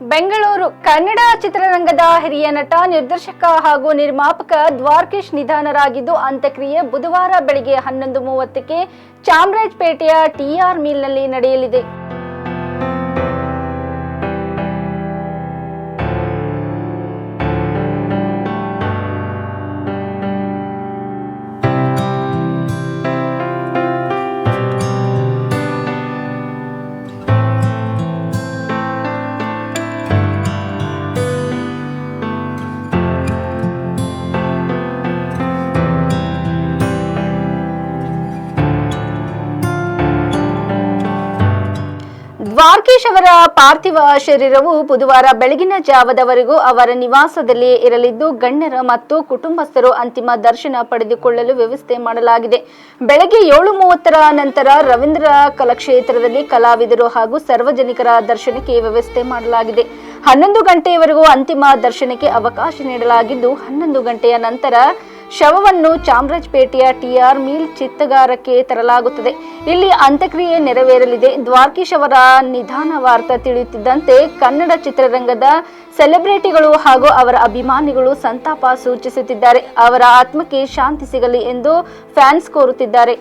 ಬೆಂಗಳೂರು ಕನ್ನಡ ಚಿತ್ರರಂಗದ ಹಿರಿಯ ನಟ, ನಿರ್ದೇಶಕ ಹಾಗೂ ನಿರ್ಮಾಪಕ ದ್ವಾರಕೀಶ್ ನಿಧನರಾಗಿದ್ದು, ಅಂತ್ಯಕ್ರಿಯೆ ಬುಧವಾರ ಬೆಳಗ್ಗೆ 11:30ಕ್ಕೆ ಚಾಮರಾಜಪೇಟೆಯ ಟಿಆರ್ ಮಿಲ್ನಲ್ಲಿ ನಡೆಯಲಿದೆ. ದ್ವಾರಕೀಶ್ ಅವರ ಪಾರ್ಥಿವ ಶರೀರವು ಬುಧವಾರ ಬೆಳಗಿನ ಜಾವದವರೆಗೂ ಅವರ ನಿವಾಸದಲ್ಲಿಯೇ ಇರಲಿದ್ದು, ಗಣ್ಯರ ಮತ್ತು ಕುಟುಂಬಸ್ಥರು ಅಂತಿಮ ದರ್ಶನ ಪಡೆದುಕೊಳ್ಳಲು ವ್ಯವಸ್ಥೆ ಮಾಡಲಾಗಿದೆ. ಬೆಳಗ್ಗೆ 7:30ರ ನಂತರ ರವೀಂದ್ರ ಕಲಾಕ್ಷೇತ್ರದಲ್ಲಿ ಕಲಾವಿದರು ಹಾಗೂ ಸಾರ್ವಜನಿಕರ ದರ್ಶನಕ್ಕೆ ವ್ಯವಸ್ಥೆ ಮಾಡಲಾಗಿದೆ. 11 ಗಂಟೆಯವರೆಗೂ ಅಂತಿಮ ದರ್ಶನಕ್ಕೆ ಅವಕಾಶ ನೀಡಲಾಗಿದ್ದು, 11 ಗಂಟೆಯ ನಂತರ ಶವವನ್ನು ಚಾಮರಾಜಪೇಟೆಯ ಟಿಆರ್ ಮಿಲ್ ಚಿತ್ತಾಗಾರಕ್ಕೆ ತರಲಾಗುತ್ತದೆ. ಇಲ್ಲಿ ಅಂತ್ಯಕ್ರಿಯೆ ನೆರವೇರಲಿದೆ. ದ್ವಾರಕೀಶ್ ಅವರ ನಿಧನ ವಾರ್ತೆ ತಿಳಿಯುತ್ತಿದ್ದಂತೆ ಕನ್ನಡ ಚಿತ್ರರಂಗದ ಸೆಲೆಬ್ರಿಟಿಗಳು ಹಾಗೂ ಅವರ ಅಭಿಮಾನಿಗಳು ಸಂತಾಪ ಸೂಚಿಸುತ್ತಿದ್ದಾರೆ. ಅವರ ಆತ್ಮಕ್ಕೆ ಶಾಂತಿ ಸಿಗಲಿ ಎಂದು ಫ್ಯಾನ್ಸ್ ಕೋರುತ್ತಿದ್ದಾರೆ.